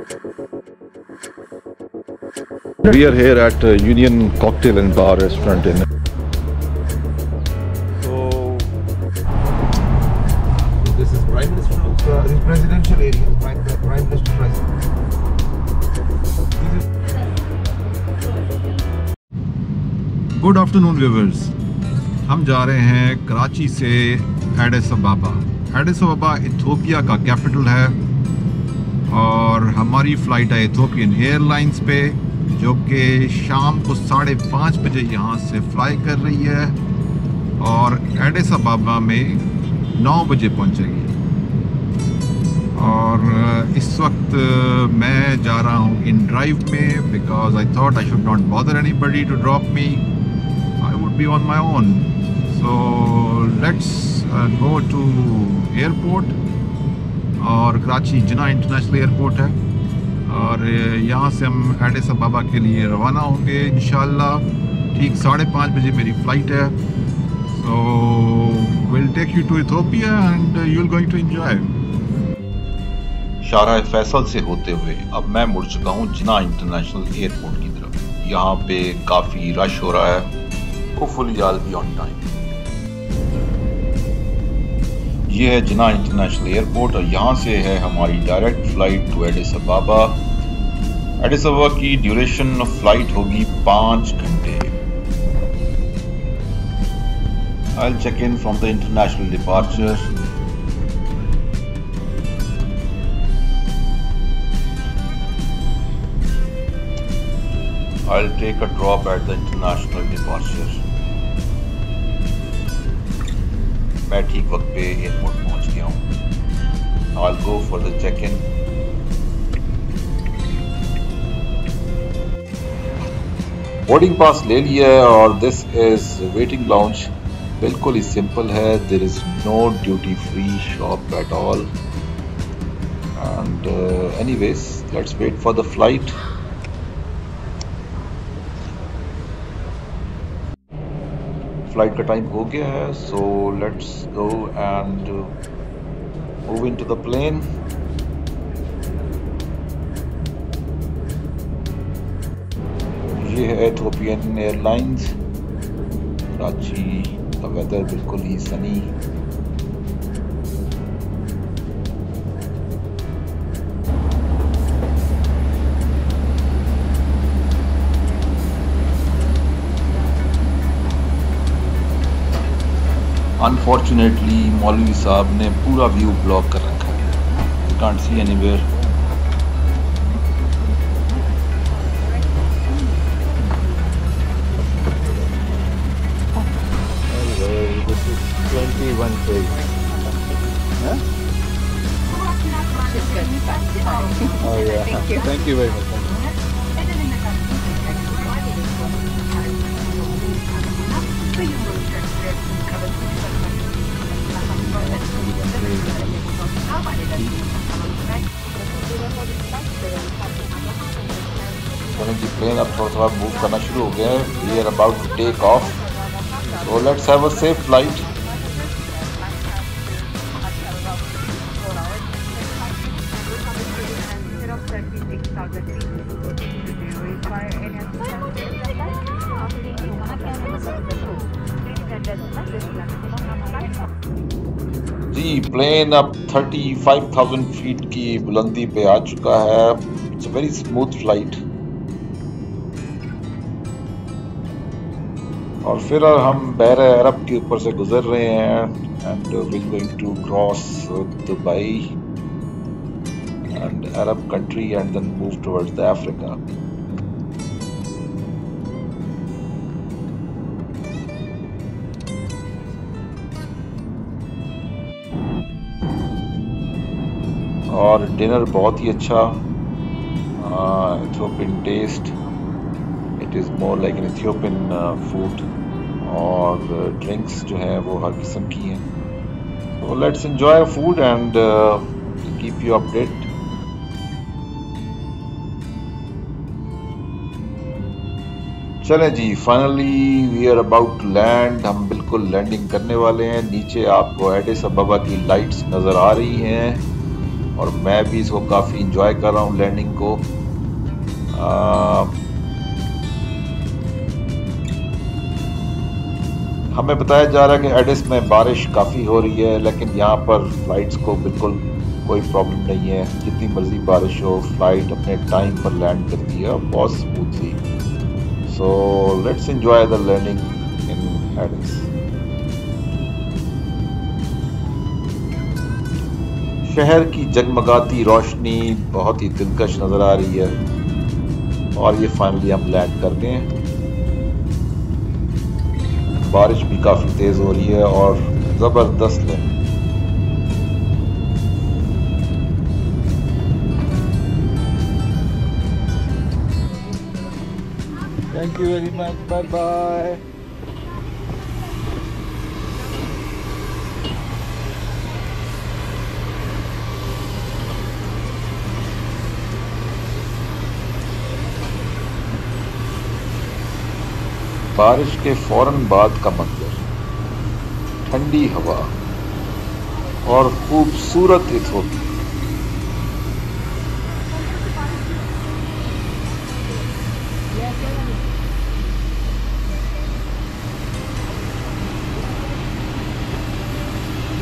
We are here at Union Cocktail and Bar Restaurant in. So this is Prime Minister's residential area. Prime Minister's residence. Good afternoon viewers, हम जा रहे हैं कराची से Aedes Ababa. Addis अबाबा Ethiopia का capital है और हमारी flight है इथियोपियन एयरलाइंस पे, जो कि शाम को 5:30 बजे यहाँ से फ्लाई कर रही है और एडिस अबाबा में 9 बजे पहुँचेगी। और इस वक्त मैं जा रहा हूँ इन ड्राइव में, because I thought I should not bother anybody to drop me, I would be on my own. So let's go to airport, और कराची जिना इंटरनेशनल एयरपोर्ट है और यहाँ से हम एडिस अबाबा के लिए रवाना होंगे इंशाल्लाह। ठीक 5:30 बजे मेरी फ़्लाइट है। So we'll take you to Ethiopia and you're going to enjoy. शाहराह Faisal से होते हुए अब मैं मुड़ चुका हूँ जिना इंटरनेशनल एयरपोर्ट की तरफ। यहाँ पे काफ़ी रश हो रहा है। Hopefully I'll be on time. ये है जिना इंटरनेशनल एयरपोर्ट और यहाँ से है हमारी direct flight to Addis Ababa. Addis Ababa की ड्यूरेशन ऑफ फ्लाइट होगी 5 घंटे। I'll check in from the international departure. I'll take a drop at the international departure. मैं ठीक वक्त पे एयरपोर्ट पहुंच गया हूँ। I'll go for the check-in. Boarding pass ले लिया है और दिस इज वेटिंग लाउंज। बिल्कुल ही सिंपल है। There is no duty free shop at all. And anyways, let's wait for the flight. Flight का टाइम हो गया है, so let's go and move into the plane. ये है इथियोपियन एयरलाइंस। कराची का weather बिल्कुल ही सनी। अनफॉर्चुनेटली मौलवी साहब ने पूरा व्यू ब्लॉक कर रखा है। You can't see anywhere. This is 21 days. Huh? Oh yeah. Thank you very much. जी प्लेन अब थोड़ा मूव करना शुरू हो गया है। We are about to take off, so let's have a safe flight. जी प्लेन अब 35,000 फीट की बुलंदी पे आ चुका है। It's a very smooth flight. और फिर हम बहर अरब के ऊपर से गुजर रहे हैं and we going to cross Dubai and Arab country and then move towards the Africa. और डिनर बहुत ही अच्छा, Ethiopian taste. It is more like an Ethiopian food और ड्रिंक्स जो है वो हर किस्म की हैं। तो let's enjoy food and keep you update. चलें जी, finally we are about to land. हम बिल्कुल लैंडिंग करने वाले हैं। नीचे आपको एडिस अबाबा की लाइट्स नज़र आ रही हैं और मैं भी इसको काफ़ी इंजॉय कर रहा हूँ लैंडिंग को। हमें बताया जा रहा है कि एडिस में बारिश काफ़ी हो रही है, लेकिन यहाँ पर फ्लाइट्स को बिल्कुल कोई प्रॉब्लम नहीं है। जितनी मर्जी बारिश हो, फ्लाइट अपने टाइम पर लैंड करती है बहुत smoothly. So let's enjoy the landing in Addis. शहर की जगमगाती रोशनी बहुत ही दिलकश नज़र आ रही है और ये फाइनली हम लैंड कर गए हैं। बारिश भी काफ़ी तेज़ हो रही है और ज़बरदस्त है। Thank you very much, bye bye. बारिश के फौरन बाद का मंजर, ठंडी हवा और खूबसूरत इथोपिया।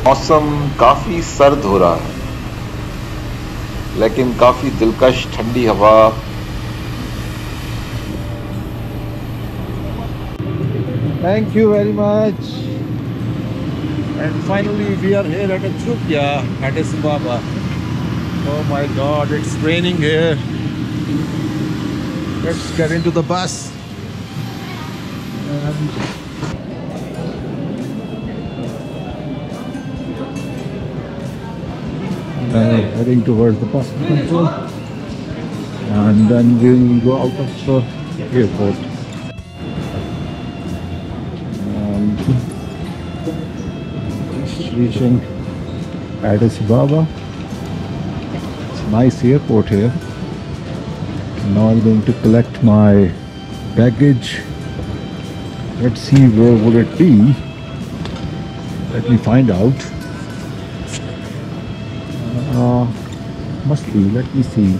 मौसम काफी सर्द हो रहा है, लेकिन काफी दिलकश ठंडी हवा। Thank you very much. And finally we are here at Ethiopia, Addis Ababa. Oh my God, it's raining here. Let's get into the bus. And heading towards the bus control. And then we'll go out of the airport. Reaching Addis Ababa. It's a nice airport here. Now I'm going to collect my baggage. Let's see, where will it be? Let me find out. Must be, let me see.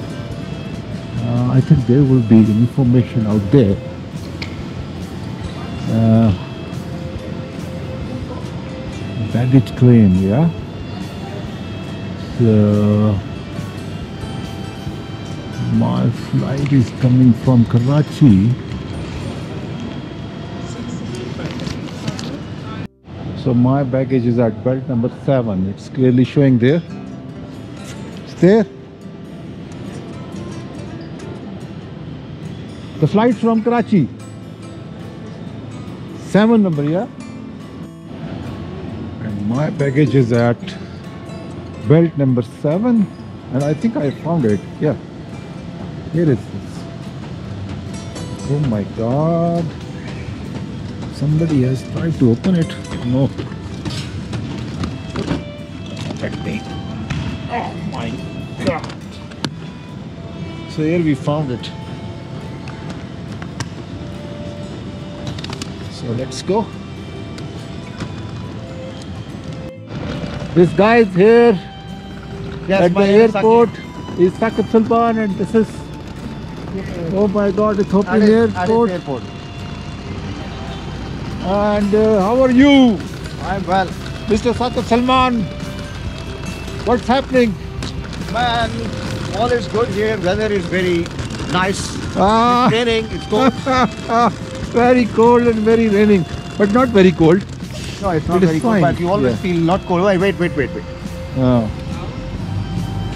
I think there will be information out there. Baggage claim, yeah. So my flight is coming from Karachi. So my baggage is at belt number 7. It's clearly showing there. It's there. The flight from Karachi. 7 number, yeah. My baggage is at belt number 7, and I think I found it. Yeah, here it is. Oh my God, somebody has tried to open it. No, let me. Oh my God. So here we found it. So let's go. This guy is here at the airport. Is Saqib Sultan, and this is, oh my God, Ethiopian airport. And how are you? I'm well. Mr. Saqib Salman, what's happening? Man, all is good here. Weather is very nice. Ah. It's raining, it's cold. Very cold and very raining, but not very cold. No, it's not It is very fine. cold, but you always feel not cold. Wait. Oh.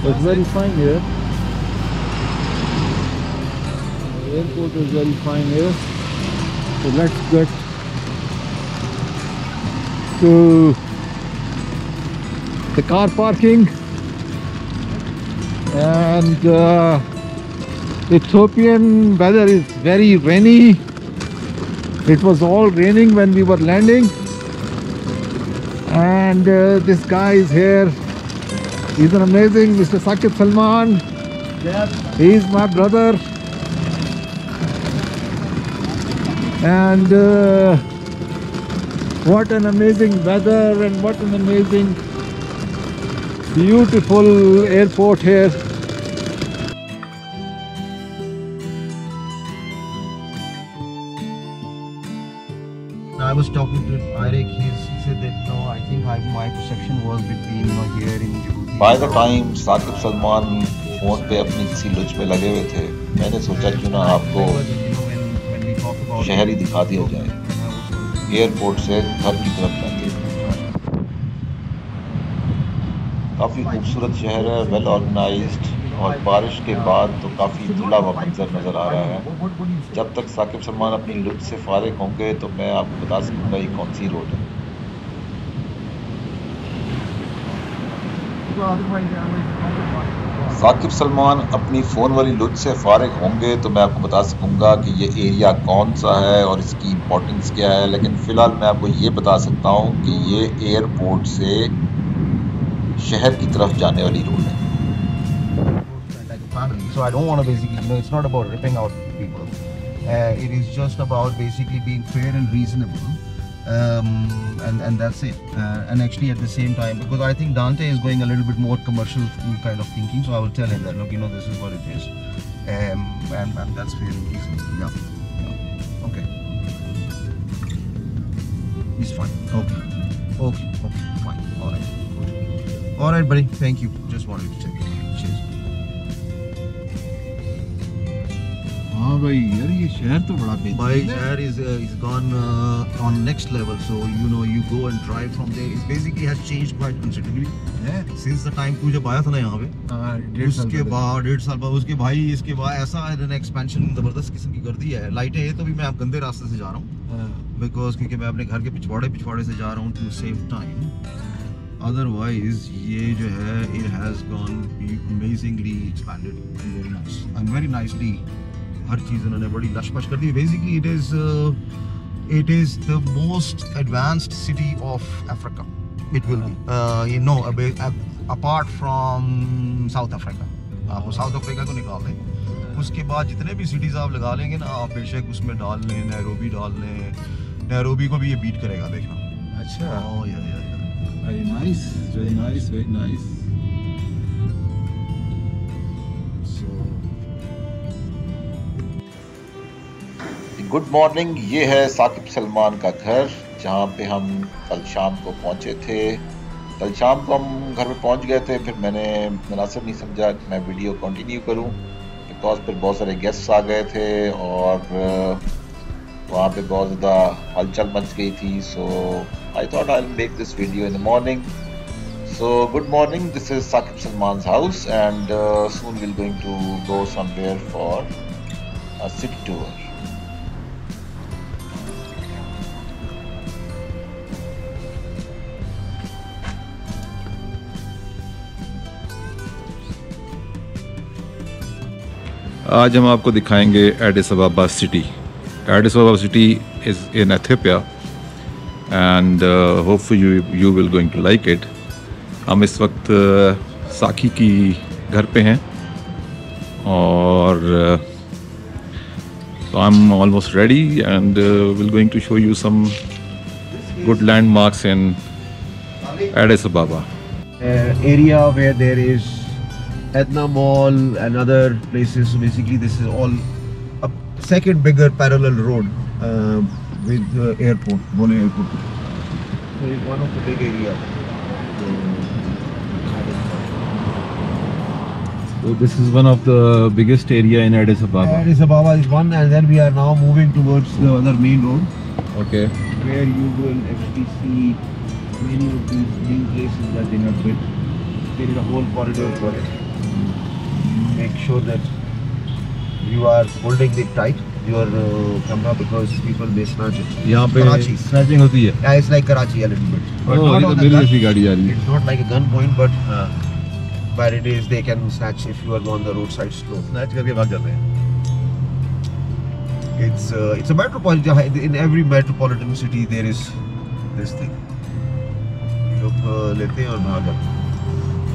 It's very fine here. The airport is very fine here. So let's get to the car parking. And Ethiopian weather is very rainy. It was all raining when we were landing. And this guy is here. He's an amazing Mr. Saqib Salman. Yes. He's my brother. And what an amazing weather, and what an amazing Beautiful airport here. I was talking to Eric. He said that no, I think my perception was between here in Djibouti. By the time Saqib Salman phone पे अपनी किसी Luch में लगे हुए थे, मैंने सोचा क्यों ना आपको शहर ही दिखा दिया जाए एयरपोर्ट से घर की तरफ जाते हुए। काफ़ी खूबसूरत शहर है, वेल ऑर्गेनाइज्ड, और बारिश के बाद तो काफ़ी धुला हुआ मंजर नज़र आ रहा है। जब तक साकिब सलमान अपनी लुत्फ से फारिग होंगे तो मैं आपको बता सकूँगा ये कौन सी रोड है। साकिब सलमान अपनी फ़ोन वाली लुत्फ से फारिग होंगे तो मैं आपको बता सकूँगा कि ये एरिया कौन सा है और इसकी इम्पोर्टेंस क्या है, लेकिन फ़िलहाल मैं आपको ये बता सकता हूँ कि ये एयरपोर्ट से शहर की तरफ जाने वाली रोड है। So I don't want to basically, it's not about ripping out people. It is just about basically being fair and reasonable, and that's it. And actually at the same time, because I think Dante is going a little bit more commercial kind of thinking, so I will tell him that, look, this is what it is, and that's fair and reasonable. Yeah. Okay. He's fine. Okay. Fine. All right. Good. All right, buddy. Thank you. Just wanted to check. Cheers. हाँ भाई यार, ये शहर तो बड़ा बेहतरीन है। My share is gone on next level, so you go and drive from there. It basically has changed quite considerably since the time तू जब आया था ना यहाँ पे। उसके बाद 1.5 साल बाद उसके भाई इसके बाद ऐसा एक्सपेंशन जबरदस्त किस्म की कर दी है। लाइटें है तो भी मैं आप गंदे रास्ते से जा रहा हूँ, बिकॉज क्योंकि मैं अपने घर के पिछवाड़े से जा रहा हूँ टू सेव टाइम। अदरवाइज ये जो है it has gone amazingly expanded, very nice and very nicely। हर चीज़ उन्होंने बड़ी लशपश कर दी। Basically it is the most advanced city of Africa. It will be apart from South Africa। आप साउथ अफ्रीका को निकाल दें, उसके बाद जितने भी सिटीज़ आप लगा लेंगे ना, आप बेशक उसमें डाल लें, नैरोबी डाल लें, नैरोबी को भी ये बीट करेगा, देखना। अच्छा, very nice, very nice. Good morning, ये है साकिब सलमान का घर जहाँ पे हम कल शाम को पहुँचे थे। कल शाम को हम घर में पहुँच गए थे, फिर मैंने मुनासिब नहीं समझा कि मैं वीडियो कंटिन्यू करूँ, बिकॉज फिर बहुत सारे गेस्ट्स आ गए थे और वहाँ पे बहुत ज़्यादा हलचल मच गई थी। So I thought I will make this video in the morning. So good morning, this is Saqib Salman's house and soon we're going to go somewhere for a city tour। आज हम आपको दिखाएंगे Addis Ababa city. Addis Ababa city is in Ethiopia and hopefully you will going to like it. हम इस वक्त साकी की घर पे हैं और I am almost ready and will going to show you some good landmarks in Addis Ababa. Area where there is Edna Mall and other places. So basically this is all a second bigger parallel road with airport, Bole Airport. So it's one of the big areas. So this is one of the biggest area in Addis Ababa. Addis Ababa is one, and then we are now moving towards the other main road, Okay. where you will actually see many of these new places that they have built. There is a whole corridor for it. Make sure that you are holding it tight, your camera, because people may snatch it. यहाँ पे Karachi. snatching होती है। Yeah, it's like Karachi a little bit. But Oh, not ये on तो the मेरी gun. ऐसी गाड़ी जा रही है। It's not like a gun point, but it is, they can snatch if you are on the roadside slow. Snatch करके भाग जाते हैं। It's a metropolitan. In every metropolitan city there is this thing. लोग लेते हैं और भाग जाते हैं।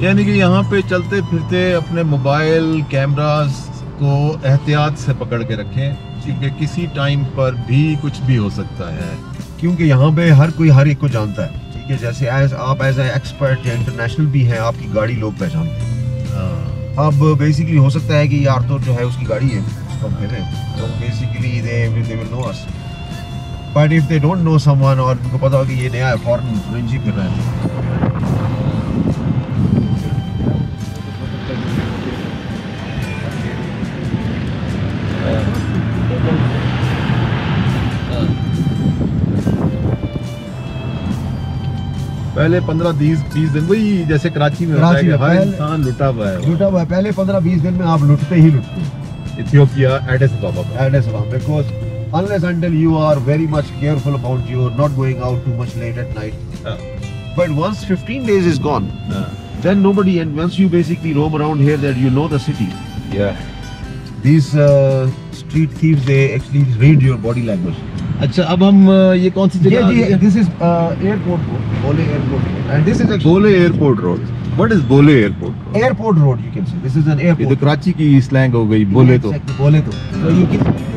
यानी कि यहाँ पे चलते फिरते अपने मोबाइल कैमरास को एहतियात से पकड़ के रखें, क्योंकि किसी टाइम पर भी कुछ भी हो सकता है। क्योंकि यहाँ पे हर कोई हर एक को जानता है। ठीक है, जैसे आप एज ए एक्सपर्ट या इंटरनेशनल भी हैं, आपकी गाड़ी लोग पहचानते हैं। अब बेसिकली हो सकता है कि यार तो जो है उसकी गाड़ी है, उसको हम कह रहे हैं, तो basically they will know us. But if they don't know someone और उनको पता हो कि ये नया फॉरेन फ्रेंडशिप कर रहा है, पहले 15-20 दिन वही जैसे कराची में होता है कि हर इंसान लुटा हुआ है। पहले 15-20 दिन में आप लुटते ही लुटते। Ethiopia, Addis Ababa, because unless until you are very much careful about you not going out too much late at night. But once 15 days is gone, then nobody, and once you basically roam around here, that you know the city. Yeah. These street thieves, they actually read your body language. अच्छा, अब हम ये कौन सी जगह? Yeah, this is airport road, Bole Airport Road, and this is actually Bole Airport Road. What is Bole Airport Road? Airport Road, you can say. This is an ये airport. तो कराची की slang हो गई, बोले तो। Exactly, Bole to. So you can.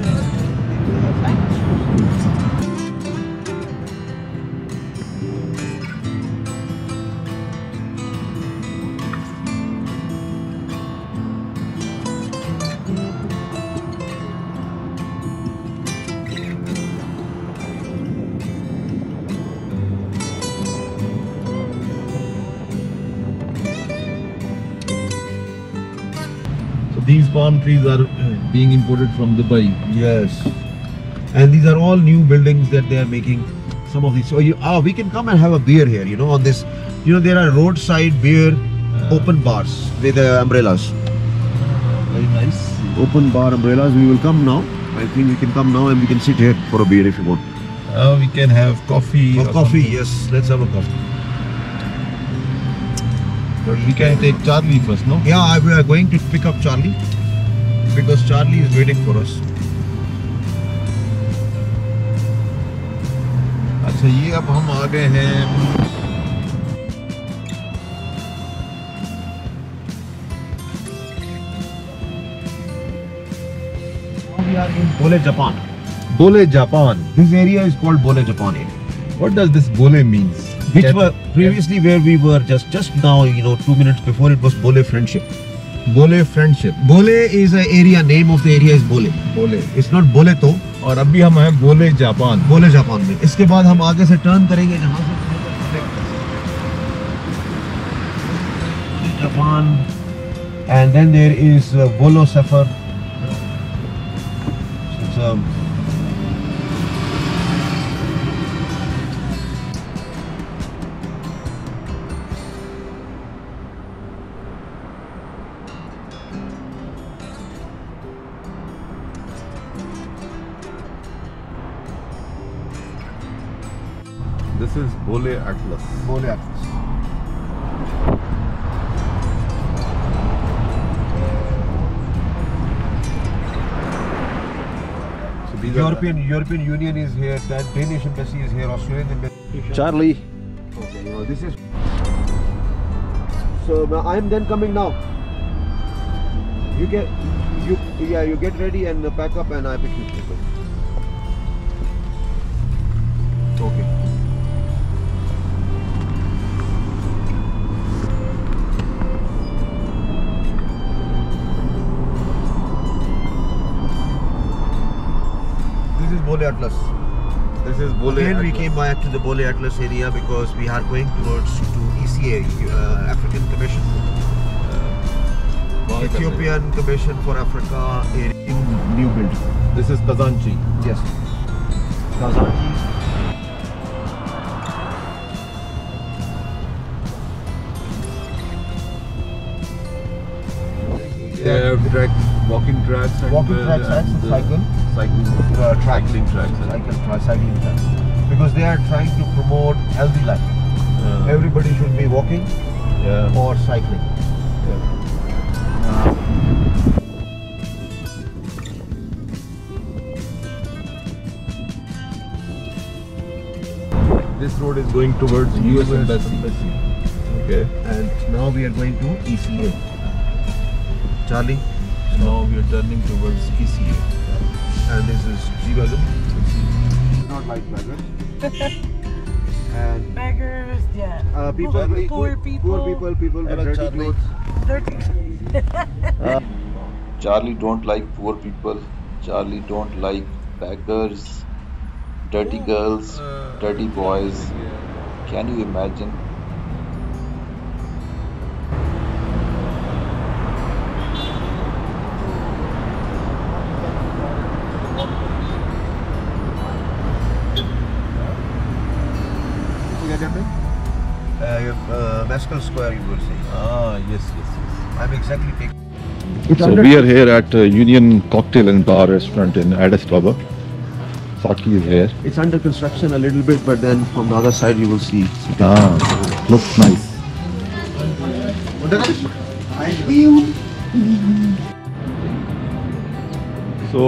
These palm trees are being imported from Dubai. Yes, and these are all new buildings that they are making. Some of these. So we can come and have a beer here. You know, on this, there are roadside beer open bars with umbrellas. Very nice. Open bar umbrellas. We will come now. I think we can come now and we can sit here for a beer if you want. We can have coffee. Or coffee, yes. Let's have a coffee. But we can take Charlie first, no? Yeah, we are going to pick up Charlie because Charlie is waiting for us. अच्छा, ये अब हम आ गए हैं We are in Bole, Japan. Bole, Japan. This area is called Bole, Japan area. What does this Bole means? Which were previously where we were just now, 2 minutes before, it was Bole Friendship. Bole Friendship. Bole is an area, name of the area is Bole. Bole. It's not Bole to. और अभी हम हैं Bole, Japan. Bole, Japan में. इसके बाद हम आगे से टर्न करेंगे जहाँ से Japan, and then there is Bolo Safar. It's This is Bole Atlas. Bole Atlas. So these European Union is here, that Danish embassy is here, Australian embassy. Charlie. Okay, this is. So I am then coming now. You get ready and pack up and I pick you. Okay. This is Bole Atlas. This is Bole Again, Atlas. we came back to the Bole Atlas area because we are going towards to ECA, African Commission, Ethiopian Commission for Africa in new build. This is Kazanchi. Yes. Kazanchi. They have walking tracks and cycling tracks. Because they are trying to promote healthy life. Everybody should be walking or cycling. This road is going towards US Embassy. Okay. And now we are going to ECA. Charlie. Now we are turning towards ECA. And this is G-Wagon. Not like wagon. And Beggars, yeah. people, poor people. people with dirty clothes. Dirty. Charlie don't like poor people. Charlie don't like beggars, dirty girls, dirty boys. Can you imagine? Mescal Square, you will see. Ah, yes. I'm exactly taking. So we are here at Union Cocktail and Bar Restaurant in Addis Ababa. Saki is here. It's under construction a little bit, but then from the other side you will see. Ah, looks nice. So,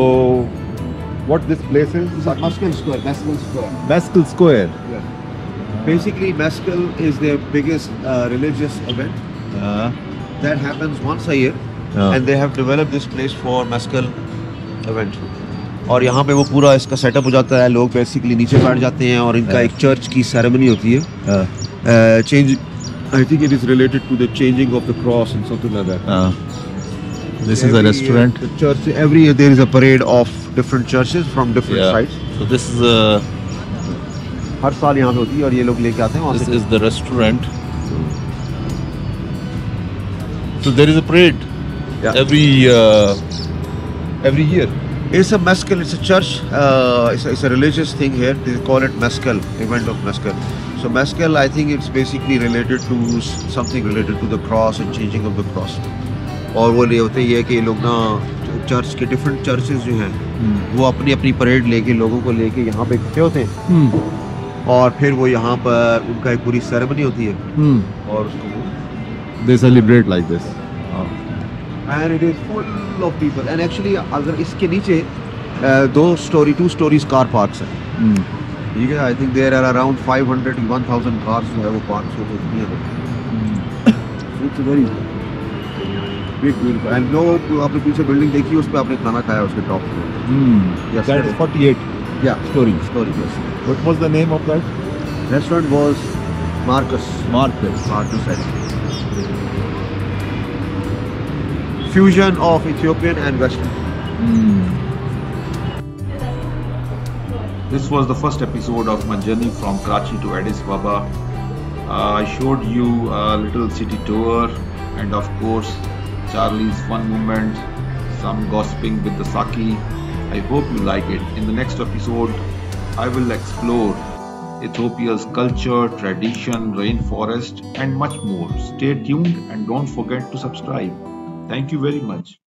what this place is? Mescal Square, Mescal Square. Mescal Square. Basically, Mescal is their biggest religious event that happens once a year, and they have developed this place for Mescal event. और यहाँ पे वो पूरा इसका setup हो जाता है, लोग बेसिकली नीचे बैठ जाते हैं और इनका एक चर्च की सेरेमनी होती है. Change, I think it is related to the changing of the cross and something like that. This is a restaurant. The church, every year there is a parade of different churches from different sides. So this is a. हर साल यहाँ पे होती है और ये लोग लेके आते हैं वहाँ This से. is the restaurant. So there is a parade every year. It's a Mescal, it's a church, it's a religious thing here. They call it Mescal, event of Mescal. So Mescal, I think it's basically related to something related to the cross and changing of the cross. और वो ले होते ये कि ये लोग ना church के डिफरेंट चर्चेस जो हैं वो अपनी अपनी परेड लेके लोगों को लेके यहाँ पे इकट्ठे होते हैं और फिर वो यहाँ पर उनका एक पूरी सेरेमनी होती है और उसको They celebrate like this. and it is full of people and actually अगर इसके नीचे two stories car parks हैं. ठीक है, I think there are around 500 to 1000 cars जो है वो parks होती हैं. It's very big, beautiful. and no, आपने पीछे बिल्डिंग देखी उस पे आपने खाना खाया उसके टॉप पे. Yes, That is 48 stories. Yes. What was the name of that? Restaurant was Marcus. Marcus. Marcus, I think. Fusion of Ethiopian and Western. This was the first episode of my journey from Karachi to Addis Ababa. I showed you a little city tour and of course Charlie's fun moment, some gossiping with the Saki. I hope you like it. In the next episode, I will explore Ethiopia's culture, tradition, rainforest and much more. Stay tuned and don't forget to subscribe. Thank you very much.